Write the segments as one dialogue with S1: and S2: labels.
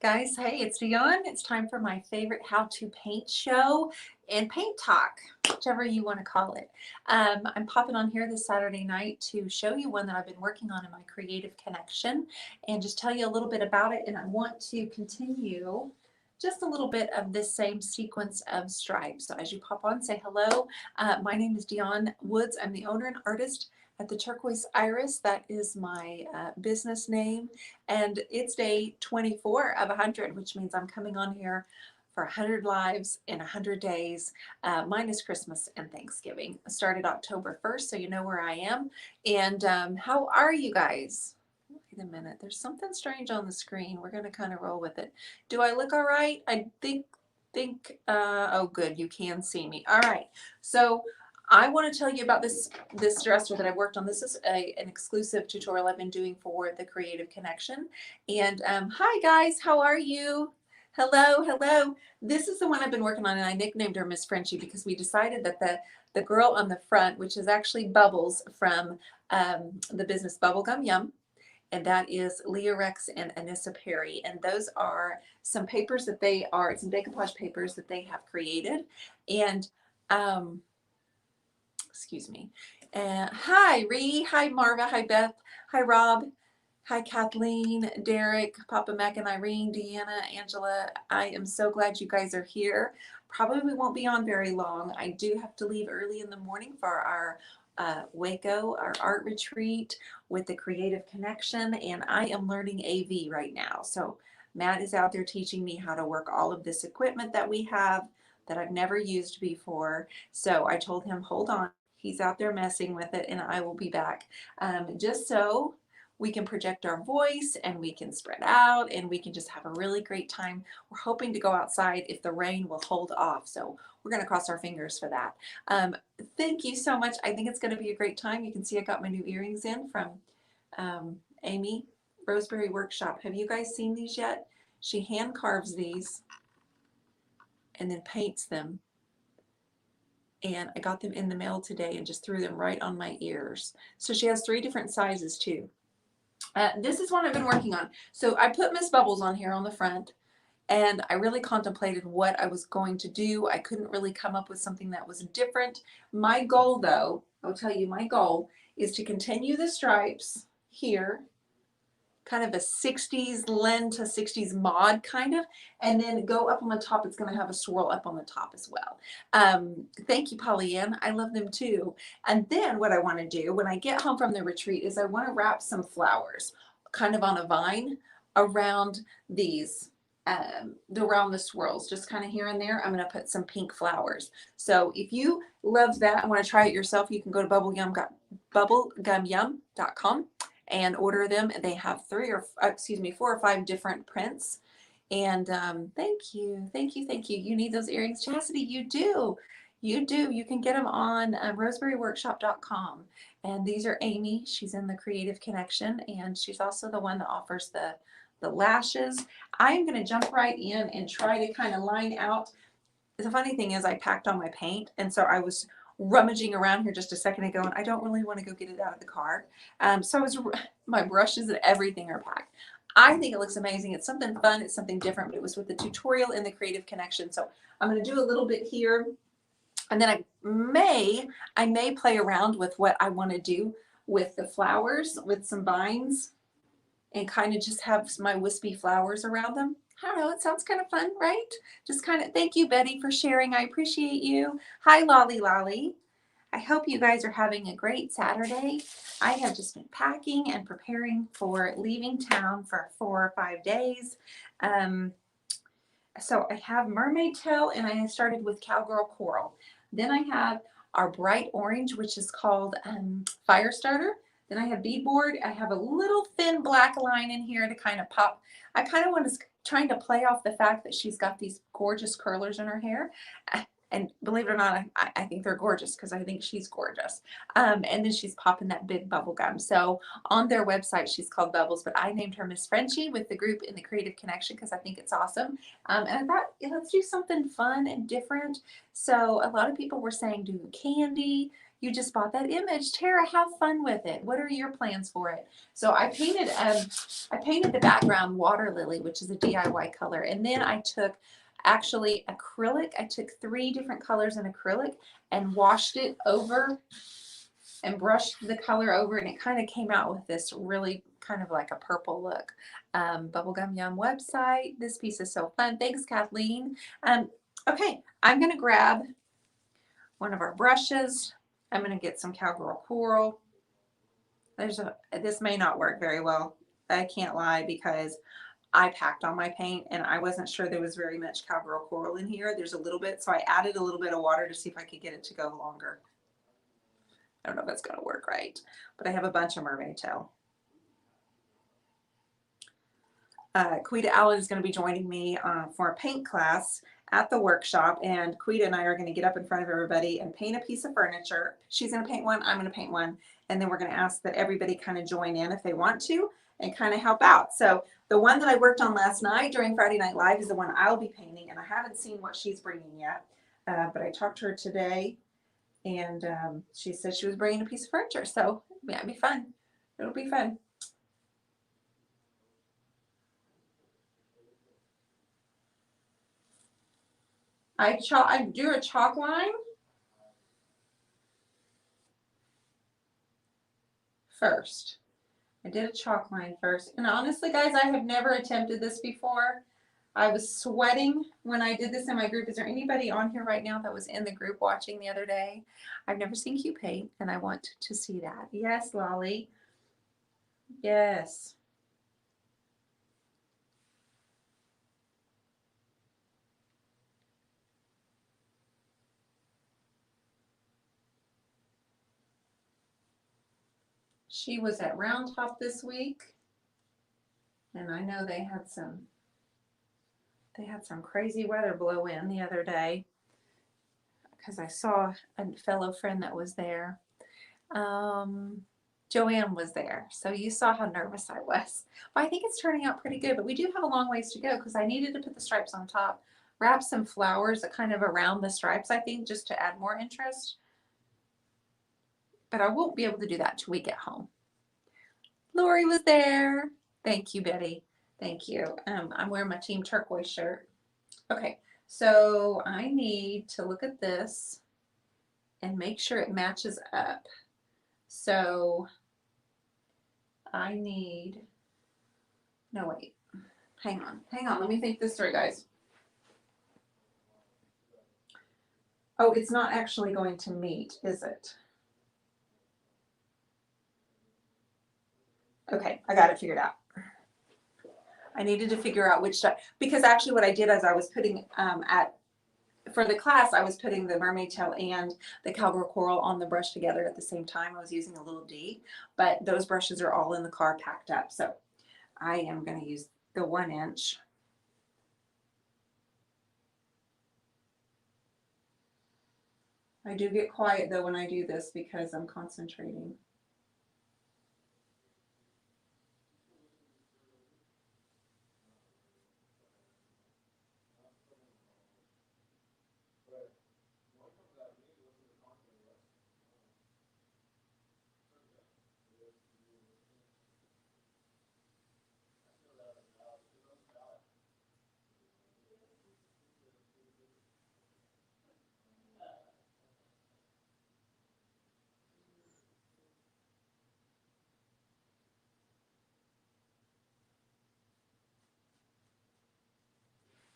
S1: Guys, hey, it's Dionne. It's time for my favorite how to paint show and paint talk, whichever you want to call it. I'm popping on here this Saturday night to show you one that I've been working on in my creative connection and just tell you a little bit about it. And I want to continue just a little bit of this same sequence of stripes. So as you pop on, say hello. My name is Dionne Woods. I'm the owner and artist at the Turquoise Iris. That is my business name. And it's day 24 of 100, which means I'm coming on here for 100 lives in 100 days, minus Christmas and Thanksgiving. I started October 1st, so you know where I am. And how are you guys? Wait a minute, there's something strange on the screen. We're going to kind of roll with it. Do I look all right? I oh good, you can see me. All right, so I want to tell you about this dresser that I worked on. This is an exclusive tutorial I've been doing for the Creative Connection. And hi guys, how are you? Hello, hello. This is the one I've been working on, and I nicknamed her Miss Frenchie because we decided that the girl on the front, which is actually Bubbles from the business Bubblegum Yum, and that is Leah Rex and Anissa Perry. And those are some papers that some decoupage papers that they have created. And excuse me. Hi, Ree. Hi, Marva. Hi, Beth. Hi, Rob. Hi, Kathleen, Derek, Papa Mac and Irene, Deanna, Angela. I am so glad you guys are here. Probably won't be on very long. I do have to leave early in the morning for our Waco, our art retreat with the Creative Connection, and I am learning AV right now. So Matt is out there teaching me how to work all of this equipment that we have that I've never used before. So I told him, hold on. He's out there messing with it, and I will be back. Just so we can project our voice and we can spread out and we can just have a really great time. We're hoping to go outside if the rain will hold off. So we're going to cross our fingers for that. Thank you so much. I think it's going to be a great time. You can see I got my new earrings in from Amy Roseberry Workshop. Have you guys seen these yet? She hand carves these and then paints them. And I got them in the mail today and just threw them right on my ears. So she has 3 different sizes too. This is one I've been working on. So I put Miss Bubbles on here on the front, and I really contemplated what I was going to do. I couldn't really come up with something that was different. My goal, though, I'll tell you, my goal is to continue the stripes here, kind of a 60s lend to 60s mod kind of, and then go up on the top. It's going to have a swirl up on the top as well. Thank you, Pollyann. I love them too. And then what I want to do when I get home from the retreat is I want to wrap some flowers kind of on a vine around these around the swirls, just kind of here and there. I'm going to put some pink flowers. So if you love that and want to try it yourself, you can go to bubblegumyum.com and order them. They have 4 or 5 different prints. And thank you. You need those earrings, Chastity. You do. You can get them on roseberryworkshop.com. And these are Amy. She's in the Creative Connection, and she's also the one that offers the lashes. I'm going to jump right in and try to kind of line out. The funny thing is I packed on my paint, and so I was rummaging around here just a second ago, and I don't really want to go get it out of the car. So my brushes and everything are packed. I think it looks amazing. It's something fun. It's something different, but it was with the tutorial in the Creative Connection. So I'm going to do a little bit here, and then I may play around with what I want to do with the flowers, with some vines, and kind of just have my wispy flowers around them. I don't know, it sounds kind of fun, right? Just kind of, thank you, Betty, for sharing. I appreciate you. Hi, Lolly Lolly. I hope you guys are having a great Saturday. I have just been packing and preparing for leaving town for 4 or 5 days. So I have mermaid tail, and I started with cowgirl coral. Then I have our bright orange, which is called fire starter. Then I have beadboard. I have a little thin black line in here to kind of pop. I kind of was trying to play off the fact that she's got these gorgeous curlers in her hair. And believe it or not, I think they're gorgeous because I think she's gorgeous. And then she's popping that big bubble gum. So on their website, she's called Bubbles, but I named her Miss Frenchie with the group in the Creative Connection because I think it's awesome. And I thought, let's do something fun and different. So a lot of people were saying do candy, You just bought that image. Tara, have fun with it. What are your plans for it? So I painted the background water lily, which is a DIY color. And then I took actually acrylic. I took 3 different colors in acrylic and washed it over and brushed the color over, and it kind of came out with this really kind of like a purple look. Bubblegum Yum website. This piece is so fun. Thanks, Kathleen. Okay, I'm going to grab one of our brushes. I'm going to get some Cowgirl Coral. This may not work very well. I can't lie, because I packed on my paint and I wasn't sure there was very much Cowgirl Coral in here. There's a little bit, so I added a little bit of water to see if I could get it to go longer. I don't know if that's going to work right, but I have a bunch of mermaid tail. Quita Allen is going to be joining me for a paint class at the workshop, and Quita and I are going to get up in front of everybody and paint a piece of furniture. She's going to paint one, I'm going to paint one, and then we're going to ask that everybody kind of join in if they want to and kind of help out. So the one that I worked on last night during Friday Night Live is the one I'll be painting, and I haven't seen what she's bringing yet, but I talked to her today, and she said she was bringing a piece of furniture, so yeah, it'll be fun. It'll be fun. I do a chalk line first. I did a chalk line first. And honestly, guys, I have never attempted this before. I was sweating when I did this in my group. Is there anybody on here right now that was in the group watching the other day? I've never seen Q paint, and I want to see that. Yes, Lolly. Yes. She was at Round Top this week, and I know they had some crazy weather blow in the other day, because I saw a fellow friend that was there. Joanne was there, so you saw how nervous I was. But I think it's turning out pretty good, but we do have a long ways to go, because I needed to put the stripes on top, wrap some flowers kind of around the stripes, I think, just to add more interest. But I won't be able to do that till we get home. Lori was there. Thank you, Betty. Thank you. I'm wearing my Team Turquoise shirt. Okay, so I need to look at this and make sure it matches up. So I need, no wait, hang on, let me think this through, guys. Oh, it's not actually going to meet, is it? Okay, I got it figured out. I needed to figure out which side, because actually what I did is I was putting for the class, I was putting the mermaid tail and the Cowgirl Coral on the brush together at the same time. I was using a little D, but those brushes are all in the car packed up. So I am going to use the 1 inch. I do get quiet though when I do this, because I'm concentrating.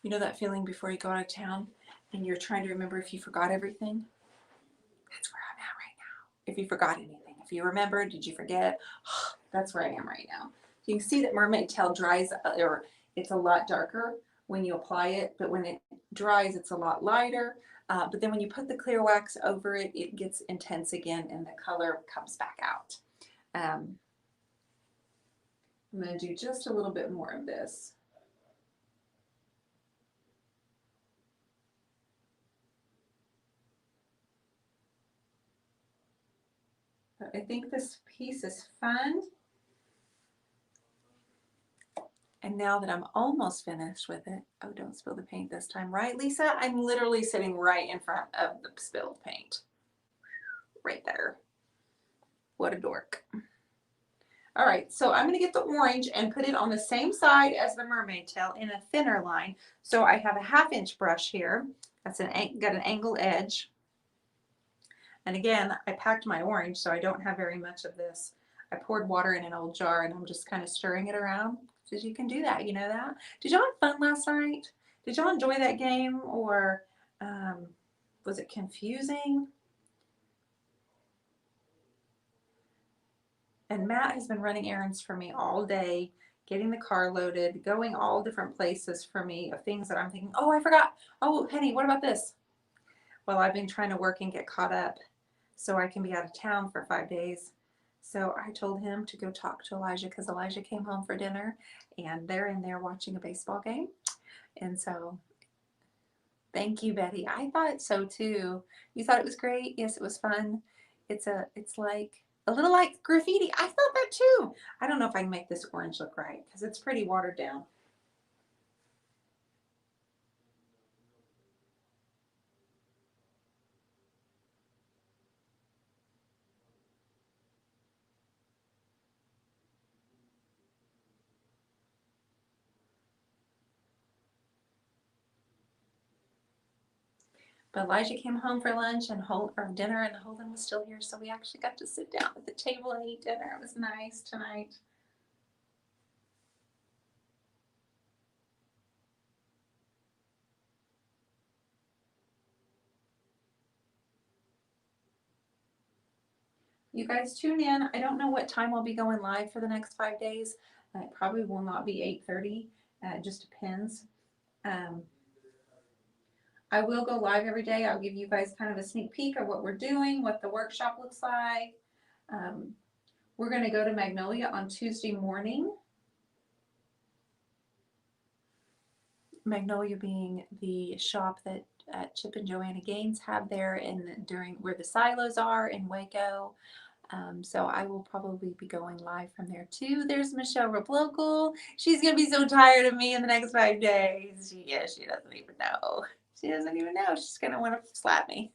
S1: You know that feeling before you go out of town and you're trying to remember if you forgot everything? That's where I'm at right now. If you forgot anything, if you remember, did you forget? That's where I am right now. You can see that mermaid tail dries, or it's a lot darker when you apply it, but when it dries, it's a lot lighter. But then when you put the clear wax over it, it gets intense again and the color comes back out. I'm going to do just a little bit more of this. But I think this piece is fun. And now that I'm almost finished with it, oh, don't spill the paint this time, right, Lisa? I'm literally sitting right in front of the spilled paint. right there. What a dork. All right, so I'm going to get the orange and put it on the same side as the mermaid tail in a thinner line. So I have a 1/2 inch brush here. That's got an angled edge. And again, I packed my orange, so I don't have very much of this. I poured water in an old jar and I'm just kind of stirring it around. Because you can do that, you know that? Did y'all have fun last night? Did y'all enjoy that game, or was it confusing? And Matt has been running errands for me all day, getting the car loaded, going all different places for me of things that I'm thinking, oh, I forgot. Oh, Henny, what about this? Well, I've been trying to work and get caught up so I can be out of town for 5 days. So I told him to go talk to Elijah because Elijah came home for dinner and they're in there watching a baseball game. And so thank you, Betty. I thought so too. You thought it was great? Yes, it was fun. It's like a little like graffiti. I thought that too. I don't know if I can make this orange look right because it's pretty watered down. But Elijah came home for lunch and or dinner, and Holden was still here, so we actually got to sit down at the table and eat dinner. It was nice tonight. You guys tune in. I don't know what time I'll be going live for the next 5 days. It probably will not be 8:30. It just depends. I will go live every day. I'll give you guys kind of a sneak peek of what we're doing, what the workshop looks like. We're going to go to Magnolia on Tuesday morning. Magnolia being the shop that Chip and Joanna Gaines have there during where the silos are in Waco. So I will probably be going live from there too. There's Michelle Replocal. She's going to be so tired of me in the next 5 days. She doesn't even know. She doesn't even know. She's going to want to slap me.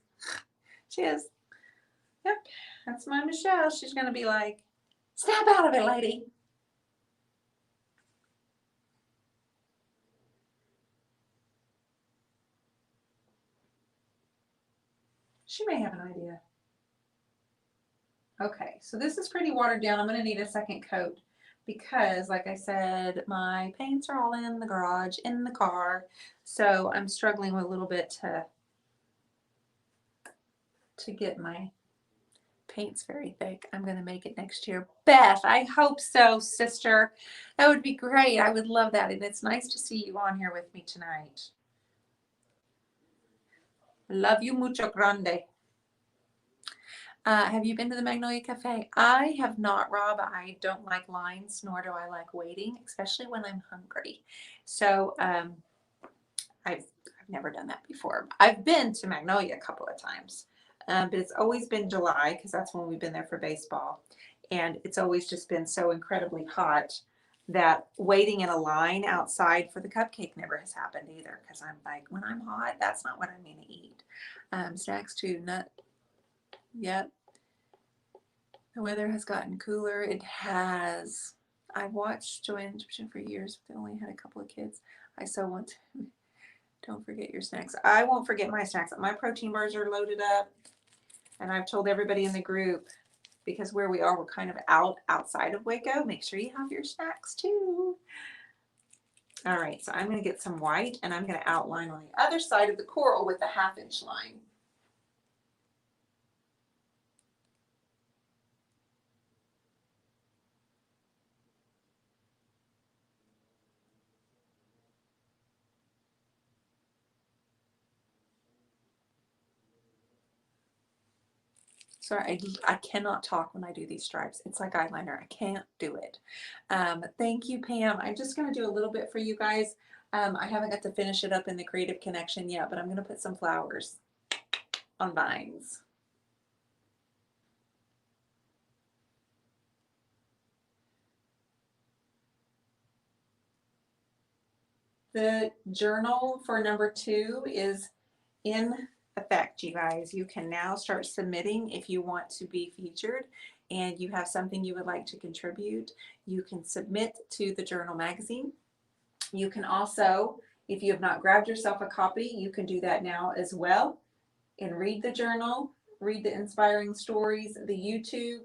S1: She is. Yep, that's my Michelle. She's going to be like, snap out of it, lady. She may have an idea. Okay, so this is pretty watered down. I'm going to need a second coat because, like I said, my paints are all in the garage, in the car. So I'm struggling a little bit to get my paints very thick. I'm going to make it next year. Beth, I hope so, sister. That would be great. I would love that. And it's nice to see you on here with me tonight. Love you mucho grande. Have you been to the Magnolia Cafe? I have not, Rob. I don't like lines, nor do I like waiting, especially when I'm hungry. So I've never done that before. I've been to Magnolia a couple of times, but it's always been July because that's when we've been there for baseball. And it's always just been so incredibly hot that waiting in a line outside for the cupcake never has happened either because I'm like, when I'm hot, that's not what I'm going to eat. Snacks too, nut. Yep. The weather has gotten cooler. It has. I've watched Joanne for years, but they only had a couple of kids. I so want to. Don't forget your snacks. I won't forget my snacks. My protein bars are loaded up, and I've told everybody in the group because where we are, we're kind of outside of Waco. Make sure you have your snacks too. All right, so I'm going to get some white, and I'm going to outline on the other side of the coral with the 1/2 inch line. Sorry, I cannot talk when I do these stripes. It's like eyeliner. I can't do it. Thank you, Pam. I'm just going to do a little bit for you guys. I haven't got to finish it up in the Creative Connection yet, but I'm going to put some flowers on vines. The journal for number 2 is in effect, you guys. You can now start submitting if you want to be featured and you have something you would like to contribute. You can submit to the Journal magazine. You can also, if you have not grabbed yourself a copy, you can do that now as well and read the journal, read the inspiring stories. The YouTube,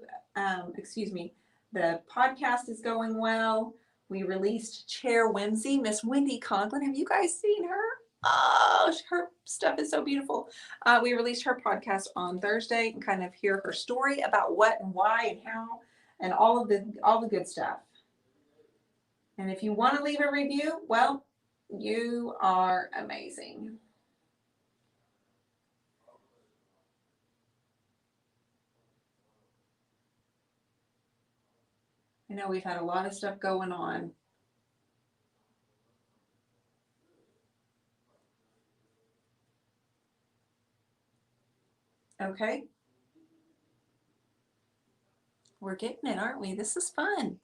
S1: the podcast is going well. We released Chair Whimsy, Miss Wendy Conklin. Have you guys seen her? Oh, her stuff is so beautiful. We released her podcast on Thursday and kind of hear her story about what and why and how and all the good stuff. And if you want to leave a review, well, you are amazing. I know we've had a lot of stuff going on. Okay. We're getting it, aren't we? This is fun.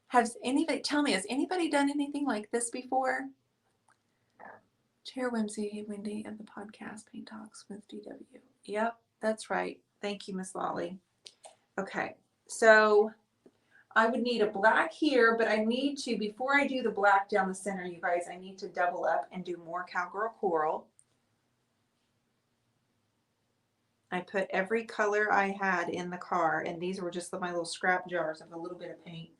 S1: Has anybody, tell me, has anybody done anything like this before? Chair Whimsy, Wendy, and the podcast Paint Talks with DW. Yep, that's right. Thank you, Miss Lolly. Okay, so I would need a black here, but I need to, before I do the black down the center, you guys, I need to double up and do more Cowgirl Coral. I put every color I had in the car, and these were just my little scrap jars of a little bit of paint.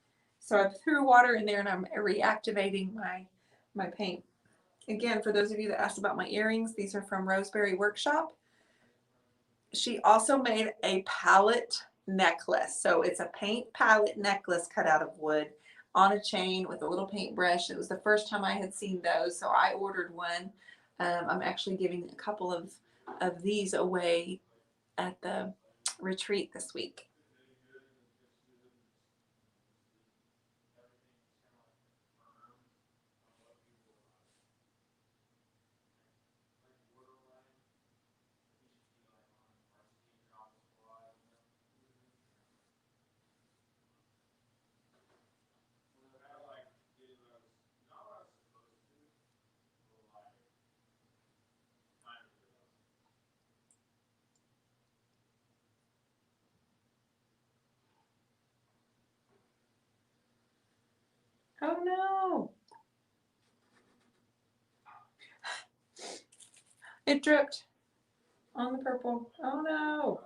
S1: So I threw water in there and I'm reactivating my paint. Again, for those of you that asked about my earrings, these are from Roseberry Workshop. She also made a palette necklace. So it's a paint palette necklace cut out of wood on a chain with a little paintbrush. It was the first time I had seen those, so I ordered one. I'm actually giving a couple of these away at the retreat this week. Oh no! It dripped on the purple. Oh no!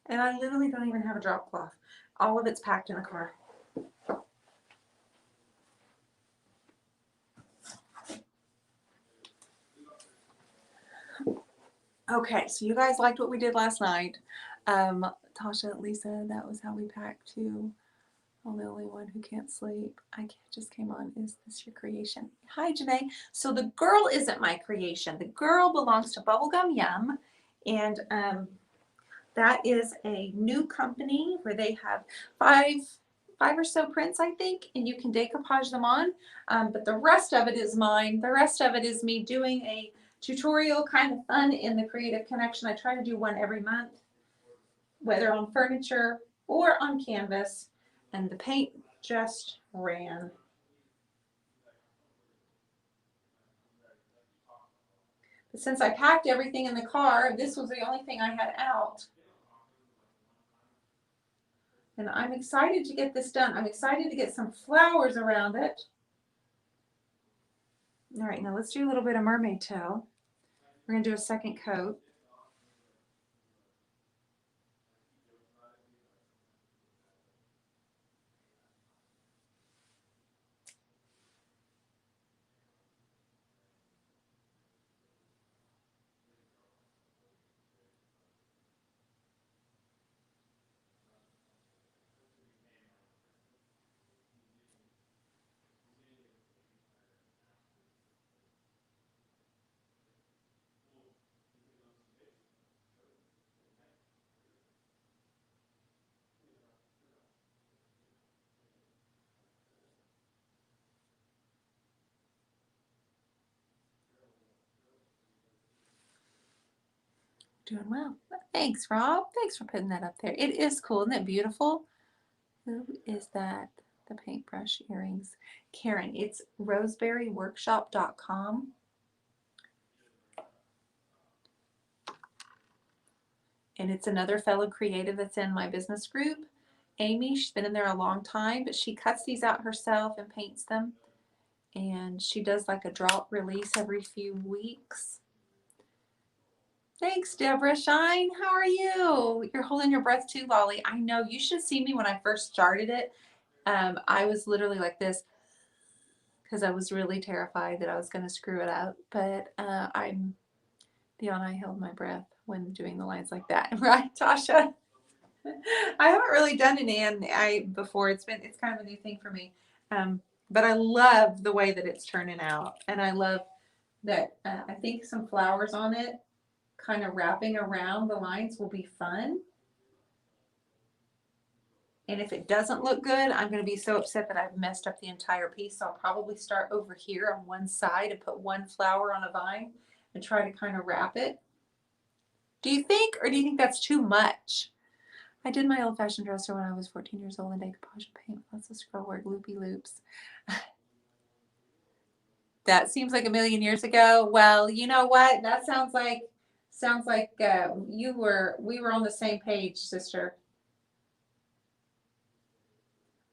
S1: And I literally don't even have a drop cloth. All of it's packed in the car. Okay, so you guys liked what we did last night. Tasha, Lisa, that was how we packed too. I'm the only one who can't sleep. Just came on. Is this your creation? Hi, Janae. So the girl isn't my creation. The girl belongs to Bubblegum Yum. And that is a new company where they have five or so prints, I think, and you can decoupage them on. But the rest of it is mine. The rest of it is me doing a tutorial, kind of fun in the Creative Connection. I try to do one every month, whether on furniture or on canvas. And the paint just ran. But since I packed everything in the car, this was the only thing I had out. And I'm excited to get this done. I'm excited to get some flowers around it. All right, now let's do a little bit of mermaid tail. We're going to do a second coat. Doing well. Thanks, Rob. Thanks for putting that up there. It is cool. Isn't it beautiful? Who is that? the paintbrush earrings. Karen, it's roseberryworkshop.com. And it's another fellow creative that's in my business group. Amy, she's been in there a long time, but she cuts these out herself and paints them. And she does like a drop release every few weeks. Thanks, Deborah Shine. How are you? You're holding your breath too, Lolly. I know. You should see me when I first started it. I was literally like this because I was really terrified that I was going to screw it up. But Dionne, I held my breath when doing the lines like that. Right, Tasha? I haven't really done an before. It's kind of a new thing for me. But I love the way that it's turning out. And I love that I think some flowers on it kind of wrapping around the lines will be fun. And if it doesn't look good, I'm going to be so upset that I've messed up the entire piece. So I'll probably start over here on one side and put one flower on a vine and try to kind of wrap it. Do you think, or do you think that's too much? I did my old-fashioned dresser when I was 14 years old and decoupage paint. Lots of scroll work, loopy loops. That seems like a million years ago. Well, you know what? That sounds like we were on the same page, sister.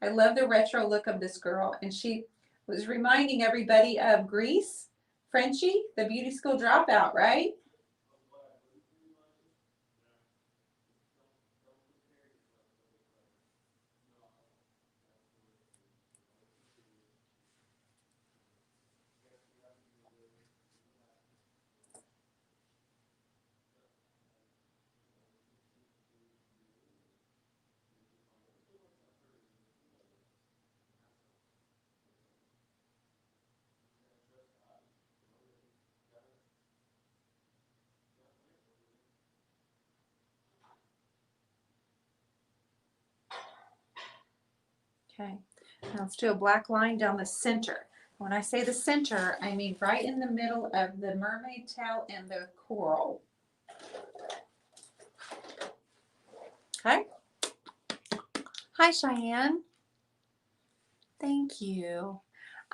S1: I love the retro look of this girl, and she was reminding everybody of Grease, Frenchie, the beauty school dropout, right? Okay, now let's do a black line down the center. When I say the center, I mean right in the middle of the mermaid tail and the coral. Okay. Hi, Cheyenne. Thank you.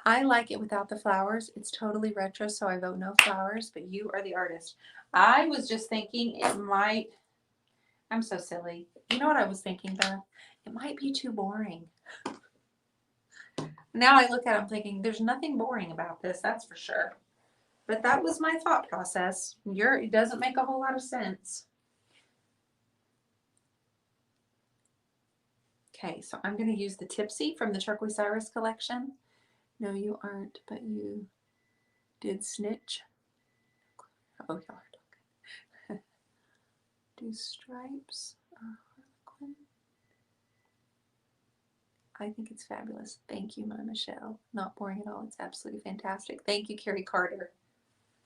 S1: I like it without the flowers. It's totally retro, so I vote no flowers, but you are the artist. I was just thinking it might, I'm so silly. You know what I was thinking, Beth? It might be too boring. Now I look at it, I'm thinking, there's nothing boring about this, that's for sure. But that was my thought process. It doesn't make a whole lot of sense. Okay, so I'm going to use the Tipsy from the Turquoise Iris collection. No, you aren't, but you did snitch. Oh, you are. Do stripes or harlequin? I think it's fabulous. Thank you, my Michelle. Not boring at all. It's absolutely fantastic. Thank you, Carrie Carter.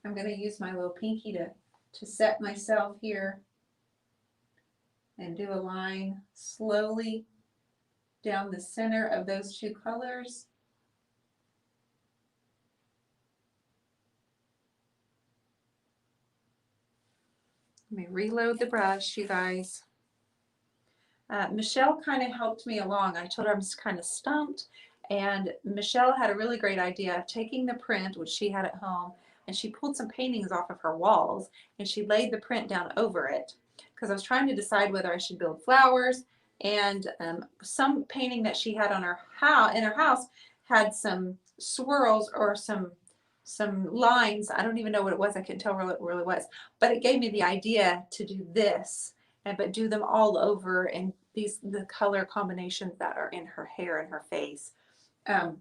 S1: I'm going to use my little pinky to set myself here and do a line slowly down the center of those two colors. Let me reload the brush, you guys. Michelle kind of helped me along. I told her I was kind of stumped, and Michelle had a really great idea of taking the print, which she had at home, and she pulled some paintings off of her walls, and she laid the print down over it, because I was trying to decide whether I should build flowers, and some painting that she had on her house had some swirls or some lines. I don't even know what it was. I couldn't tell what it really was, but it gave me the idea to do this, but do them all over, and the color combinations that are in her hair and her face. So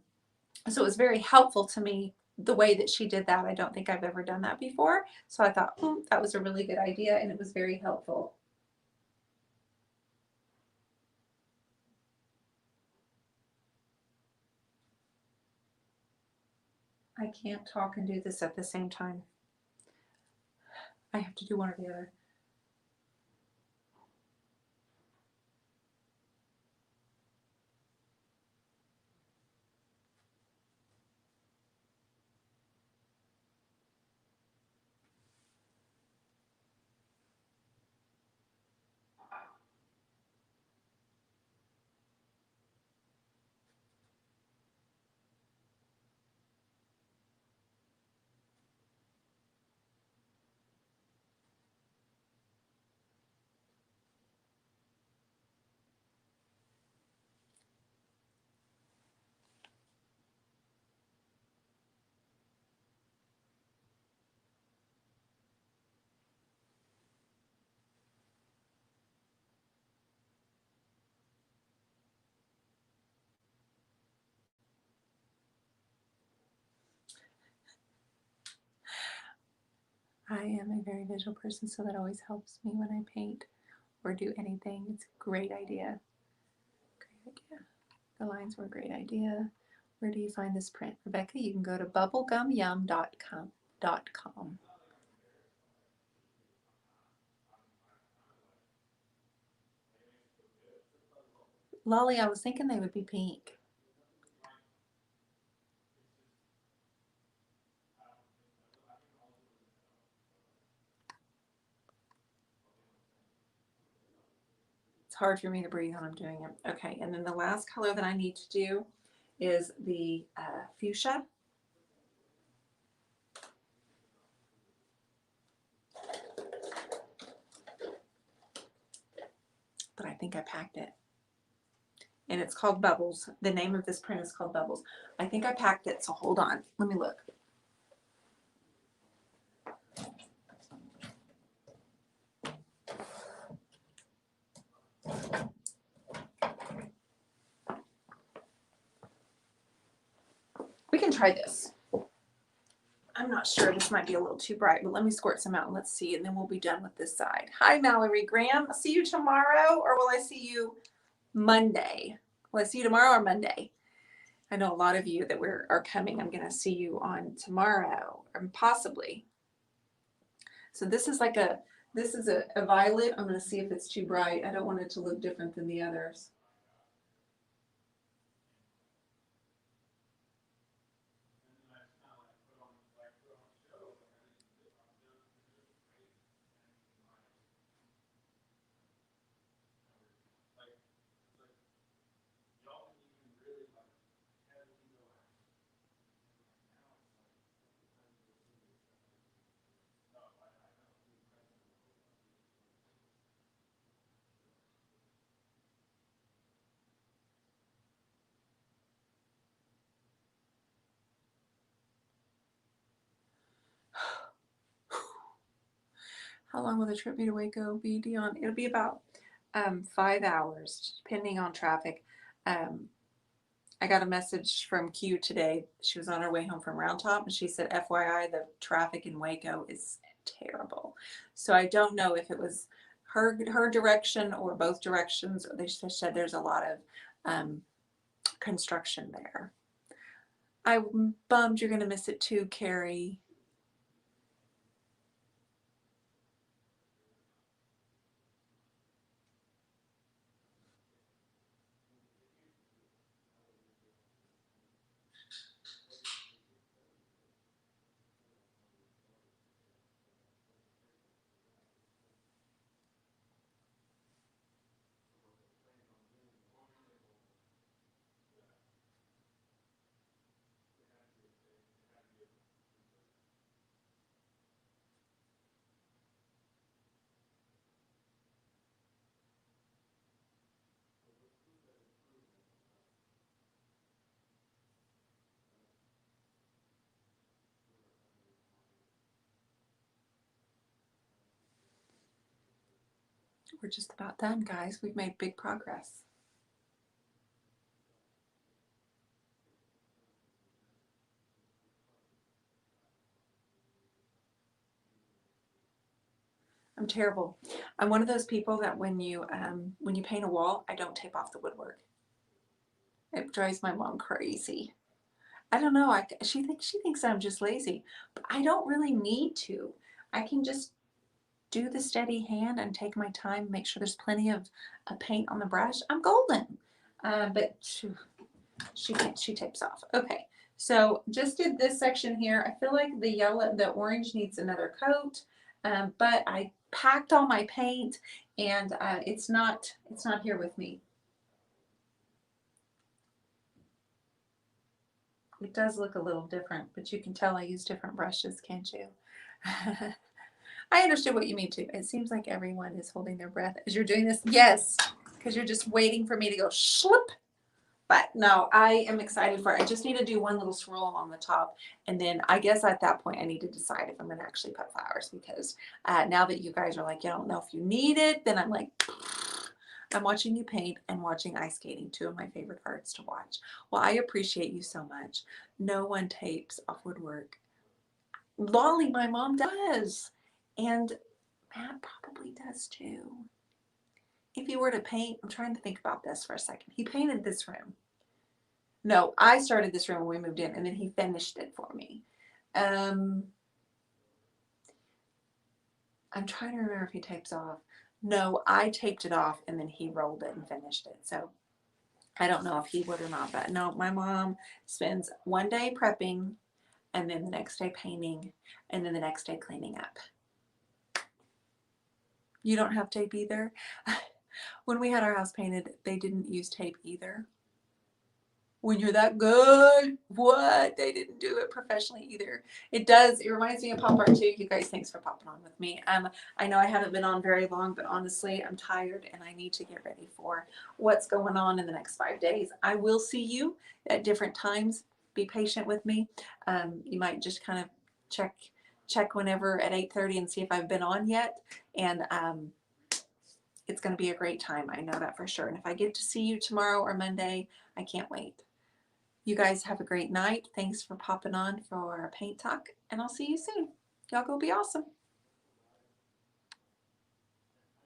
S1: it was very helpful to me the way that she did that. I don't think I've ever done that before. So I thought, that was a really good idea, and it was very helpful. I can't talk and do this at the same time. I have to do one or the other. I am a very visual person, so that always helps me when I paint or do anything. It's a great idea. Great idea. The lines were a great idea. Where do you find this print? Rebecca, you can go to bubblegumyum.com. Lolly, I was thinking they would be pink. It's hard for me to breathe when I'm doing it. Okay, and then the last color that I need to do is the fuchsia. But I think I packed it. And it's called Bubbles. The name of this print is called Bubbles. I think I packed it, so hold on. Let me look. We can try this. I'm not sure, this might be a little too bright, but let me squirt some out and let's see, and then we'll be done with this side. Hi, Mallory Graham. I'll see you tomorrow, or will I see you Monday? Will I see you tomorrow or Monday? I know a lot of you that are coming. I'm going to see you on tomorrow, or possibly. So this is like this is a violet. I'm going to see if it's too bright. I don't want it to look different than the others. How long will the trip be to Waco be, Dionne? It'll be about 5 hours, depending on traffic. I got a message from Q today. She was on her way home from Round Top, and she said, FYI, the traffic in Waco is terrible. So I don't know if it was her direction or both directions. They said there's a lot of construction there. I'm bummed you're going to miss it too, Carrie. We're just about done, guys. We've made big progress. I'm terrible. I'm one of those people that when you paint a wall, I don't tape off the woodwork. It drives my mom crazy. I don't know. She thinks I'm just lazy, but I don't really need to. I can just do the steady hand and take my time, make sure there's plenty of paint on the brush. I'm golden. But she tapes off. Okay, so just did this section here. I feel like the orange needs another coat, but I packed all my paint, and it's not here with me. It does look a little different, but you can tell I use different brushes, can't you? I understood what you mean too. It seems like everyone is holding their breath as you're doing this. Yes, because you're just waiting for me to go slip. But no, I am excited for it. I just need to do one little swirl on the top. And then I guess at that point, I need to decide if I'm going to actually put flowers, because now that you guys are like, you don't know if you need it, then I'm like, I'm watching you paint and watching ice skating, two of my favorite arts to watch. Well, I appreciate you so much. No one tapes off woodwork. Lolly, my mom does. And Matt probably does too. If he were to paint, I'm trying to think about this for a second. He painted this room. No, I started this room when we moved in, and then he finished it for me. I'm trying to remember if he tapes off. No, I taped it off, and then he rolled it and finished it. So I don't know if he would or not, but no, my mom spends one day prepping, and then the next day painting, and then the next day cleaning up. You don't have tape either? When we had our house painted, they didn't use tape either. When you're that good, what? They didn't do it professionally either. It does. It reminds me of Pop Art too. You guys, thanks for popping on with me. I know I haven't been on very long, but honestly, I'm tired and I need to get ready for what's going on in the next 5 days. I will see you at different times. Be patient with me. You might just kind of check whenever at 8:30 and see if I've been on yet. And it's going to be a great time. I know that for sure. And if I get to see you tomorrow or Monday, I can't wait. You guys have a great night. Thanks for popping on for our paint talk, and I'll see you soon. Y'all go be awesome.